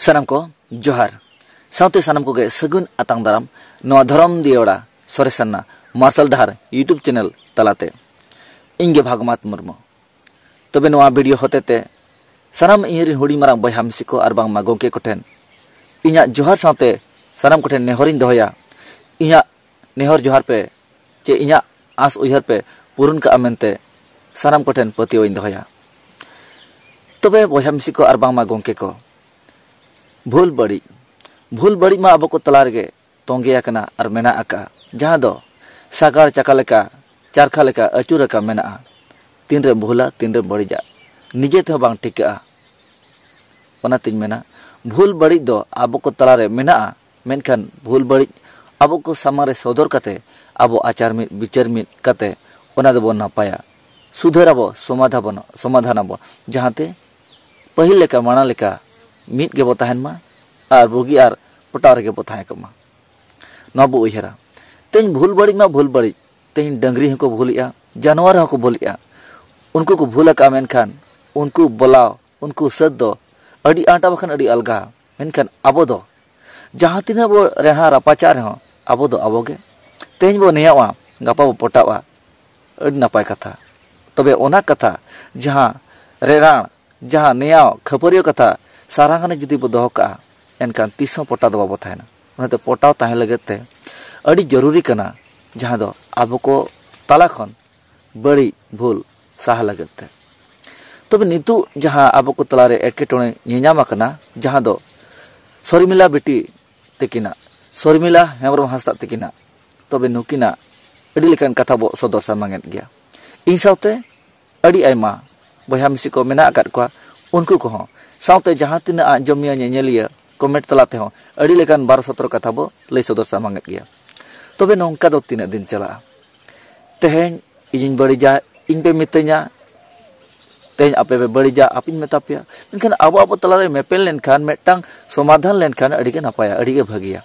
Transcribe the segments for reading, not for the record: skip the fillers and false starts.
सानाम को जोहार साउते सानाम को गे सगुन आतांग दाराम नवा धरम दियोड़ा सोरेसन्ना मार्शल डहार यूट्यूब चैनल तलाते इंगे भागमात मुर्मु तबे नवा वीडियो होतेते सानाम इयरिन हुडी मारांग बयहा मिसि को आर बांग मा गोंके कोठेन इन्या जोहार साउते सानाम कोठेन नेहरिन दोहया इन्या नेहर जोहार पे चे इन्या आस उयहर पे पुरुन का अमेनते सानाम कोठेन पतियोइन दोहया तबे बयहा मिसि को आर बांग मा गोंके को भूल बड़ी मा अब को तला रे तोंगे आकना और मेना आका जहां दो सागार चका लेका चारखा लेका अचूर का मेना तीन रे भूला तीन रे बड़ी जा निजे ते बांग टिका ओना तिन मेना भूल बड़ी दो अब को तला रे मेना मेनखान भूल बड़ी अब को सामारे सदर कते अब आचार में विचार में कते ओना दो नापाया सुधराबो समाधानाबो जहांते पहिल लेका माना लेका मीट के बताहन मा आर बुगी आर पटार के बताहे कमा नबो उहरा तेन भूल बड़ी तेन डंगरी हको भूलिया जानवर हको भूलिया उनको को भूल का मेनखान उनको बोलाव उनको सद दो अड़ी आटा बखन अड़ी अलगा मेनखान आबो दो जहां तिना बो रेहा रापाचार हो आबो दो आबोगे तेन बो नेयावा गापा बो पटावा अड़ी नापाय कथा तबे ओना कथा जहां रेराण जहां नेयाव खपरियो कथा सारांगाने जुदी बो दोह का एनकान तीसों पोटा दो बाबो थायना उनते पोटाव ताहे लगते अड़ी जरूरी कना जहां दो आबो को ताला खन बड़ी भूल साह लगते तबे नितु जहां आबो को तला रे एकेटोणे नियामा कना जहां दो शर्मिला बेटी तकिना शर्मिला हेमरम हासदा तकिना तबे नुकिना अड़ी लेकान कथा बो सदर सामांगेत गया इन सावते अड़ी आयमा बयहा मिसि को मेना आकाद को उनको को साउते जहां तिना आंजमिया नेनेलिया कमेंट तलाते हो अड़ी लेकान 12-17 कथा बो लई सदर सामांगेत गया तबे नोंका दो तीना दिन चला तेहेन इजिन बड़ीजा इन पे मिते냐 तेहेन आपे पे बड़ीजा आपिन मेतापिया मेनखान आबो तलारे मेपेल लेनखान मेटांग समाधान लेनखान अड़ी के नापाया अड़ी के भागिया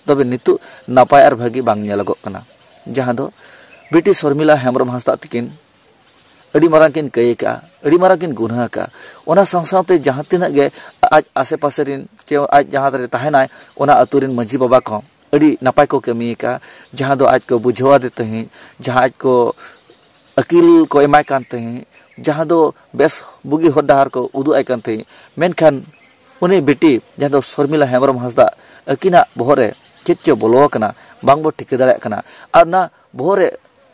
तबे नितु नापाय आर भागी बांग नेलगो कना जहां दो बेटी शर्मिला हेमरम हासदा तकिन अड़ी मारां किन कयका अड़ी मारां किन गुनाह का ओना संसावते जहां तिना गे आज आसे पासे रिन के आज जहां रे ताहेनाय ओना अतुरिन मजी बाबा को अड़ी नापाय को कमी का जहां दो आज को बुझवा देते हैं जहां आज को अकील को एमाय कानते हैं जहां दो बेस बुगी होडाहार को उदु आय कानते मेनखान उनी बेटी जहां दो शर्मिला हेमरम हासदा अकिना बहरे चेच्चो बोलो कना बांगबो ठिक दाड़ा कना आर ना बहरे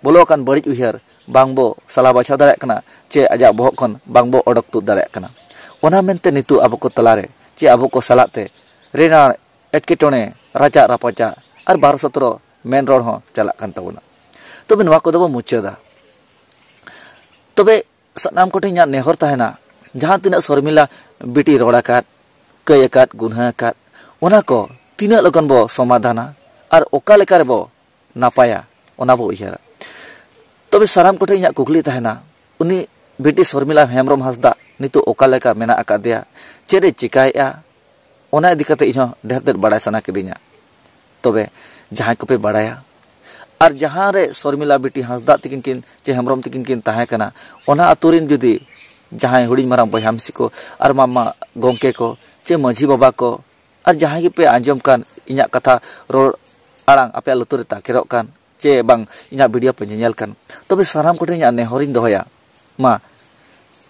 बोलो कान बड़ी उहर बांगबो सला बाछा दाड़ा कना चे आजा बहक खन बांगबो ओडक तु दाड़ा कना ओना मेनते नितु आबो को तलारे चे आबो को सलाते रेना एटकेटोणे राजा रापाचा और 12-17 मेन रोड हो चला कान तबना तबे नवा को दबो मुचादा तबे सनाम कोठे nya नेहर ताहेना जहां तिना शर्मिला बेटी रोड़ाकात कयकात गुनहाकात ओना को तिना लगन बो समाधाना और ओका लेका रे बो नापाया ओना बो उयहरा तबे साराम कोठे nya कुकली ताहेना उनी बेटी शर्मिला हेमरम हासदा नितो ओका लेका मेना आकादिया चेरे चिकाया ओना इदिकते इहो ढेर बड़ाय सना किदिया तबे जहां को पे बड़ाया और जहां रे शर्मिला बेटी हासदा तकिन किन चे हेमरम तकिन किन ताहे कना ओना अतुरिन जुदी जहां हुडी माराम बयहा मिसि को और मामा गोंके को चे मझी बाबा को और जहां के पे आंजम कान इन्या कथा रोड आड़ांग आपे लुतुर रे ताकेरो कान चे बांग इन्या वीडियो पे नेल कान तबे साराम कोठे इन्या नेहरिन दोहया मा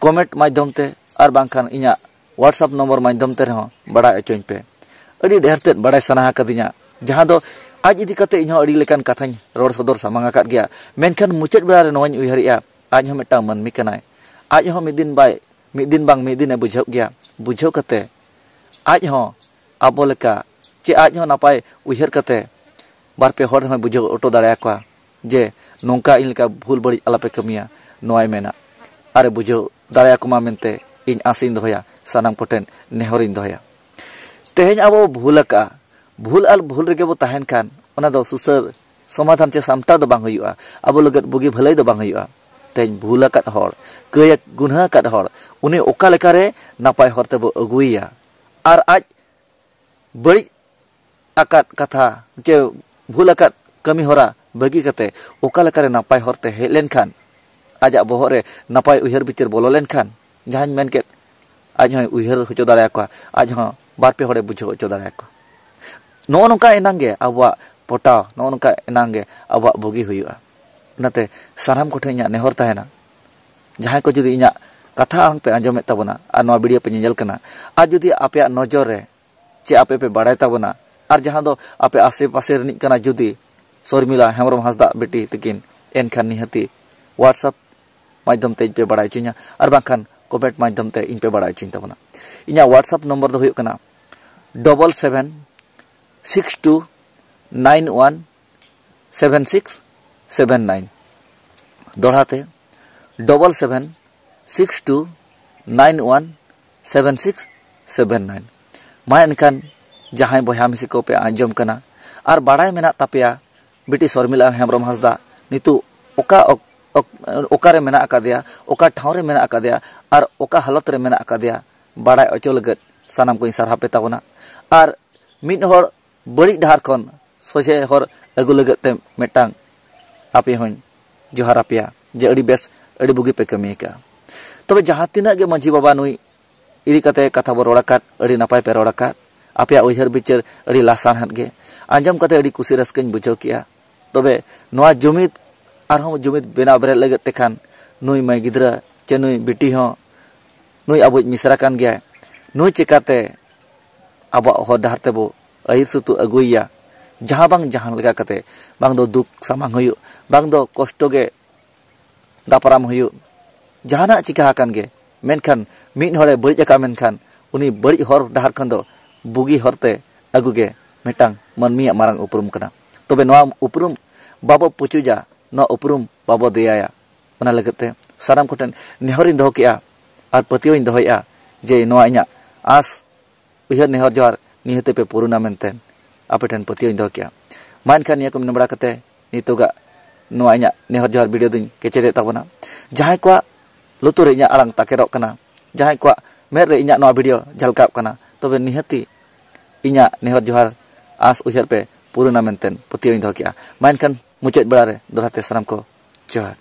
कमेंट माध्यम ते और बांखान इन्या व्हाट्सएप नंबर माध्यम ते रहो बड़ा अचोइन पे अड़ी ढेर ते बड़ा सना कदिया जहां दो आज इदी कते इन्हो अड़ी लेकान कथाñ रोड सदर सामांग आकाद गया मेनखान मुचाद बेला रे नोवाñ उयहरिया आज हो मेटा मनमी कनाय आज हो मिदिन बांग मिदिन ए बुझाव गया बुझाव कते आज हो आबो लेका चे आज हो नापाय उयहर कते बार पे हर हो बुझाव ऑटो दाड़ाया को जे नोंका इन लेका भूल बड़ी आलापे कमिया नोय मेना अरे बुझाव दाड़ाया को मा मेनते इन आसिन दोया सानाम कोटेन नेहरिन दोया तेहेñ आबो भूल आल भूल रेगे बो ताहेन खान ओना दो सुसर समाधान चे सामटा दो बांग हुयुआ आबो लगत बुगी भलाई दो बांग हुयुआ तेहेñ भूल आकाद हर कय गुनाह आकाद हर उनी ओका लेका रे नापाय हरते बो अगुइया आर आज बड़ी आकाद कथा चे भूल आकाद कमी होरा बगी कते ओका लेका रे नापाय हरते हे लेन खान आजा बहरे नापाय उहर बिचार बोलो लेन खान जहां मेन के आज हो उहर होचो दाड़ा को आज हो बारपे हड़े बुझाव अचो दाड़ेको नो नोंका एनांगे आबुआ पटाव नो नोंका एनांगे आबुआ बुगी हुयुआ उनाते सानाम कोठे इᱧᱟᱜ नेहर ताहेना जहां को जुदी इᱧᱟᱜ कथा आंग पे आंजमे ताबोना और नोआ वीडियो पे नेल कना और जुदी आपे नजर रे चे आपे पे बाड़ाय ताबोना और जहां दो आपे आसे पासे रनिक कना जुदी शर्मिला हेमरम हांसदा बेटी तकिन एनखान निहती व्हाट्सएप माध्यम ते पे बाड़ाय चिना और बाखान कमेंट माध्यम ते इन पे बाड़ाय चिन ताबोना इᱧाग व्हाट्सएप नंबर दो हुयुग कना 7762917679 दोड़ाते 7762917679 मा एनखान जहां बहा मिसी को पे आंजम कना और बाड़ाय मेना तापेया बेटी शर्मिला हेमरम हांसदा नितु ओका ओकारे मेना अकादिया ओका ठावरे मेना अकादिया और ओका हालत रे मेना अकादिया बाड़ाय अचो लगत सानाम को सारहा पे ताबोना और मिद हर बड़ी डाहार खन सोजे हर अगु लगत ते मेटांग आपे हों जोहार आपेया जे अड़ी बेस अड़ी बुगी पे कमी का तबे जहां तिना गे मंझी बाबा नुई इरी कते कथा बो रोड़ाकात अड़ी नापाय पे रोड़ाकात आपेया उइहर बिचार अड़ी लासान हात गे आंजम कते अड़ी कुसी रस्कन बुझाव किया तबे नोआ जुमिद आरहों जुमिद बेना बेरे लगत तेखान नुई मै गिद्रा चे नुई बेटी हो नुई आबो मिसरा कान गया नुई चिकाते आबो हर डाहर तेबो अहिर सुतु अगुइया जहां बांग जहां लगा कते बांग दो दुख सामांग हुयु बांग दो कष्ट गे दापराम हुयु जहाना चिका हाकान गे मेनखान मिद हरे बड़ी जका मेनखान उनी बड़ी हर डाहर खन दो बुगी हरते अगुगे मेटांग मनमिया मारंग उपरुम कना तबे नोआ उपरुम बाबो पुचुजा नोआ उपरुम बाबो देयाया ओना लगते साराम कोठन नेहरिन दहो केआ और पतियों दहोया जे नोआ इᱧाग आस उइहर नेहर जोहार निहते पे पुरुना मेनतेन आपेठन पतियों दहो केआ मा एनखान निया को नबड़ा कते नितोगा नोआ इᱧाग नेहर जोहार वीडियो दुñ केचेदे ताबोना जहां को लुतुर इᱧाग आलांग ताकेरोग कना जहां को मेर रे इᱧाग नोआ वीडियो झलकाव कना तबे निहती इᱧाग नेहर जोहार आस उइहर पे पुरुना मेनतेन पतियों दहो केआ मा एनखान मुचाद बेड़ा रे दोहराते सानाम को जोहार।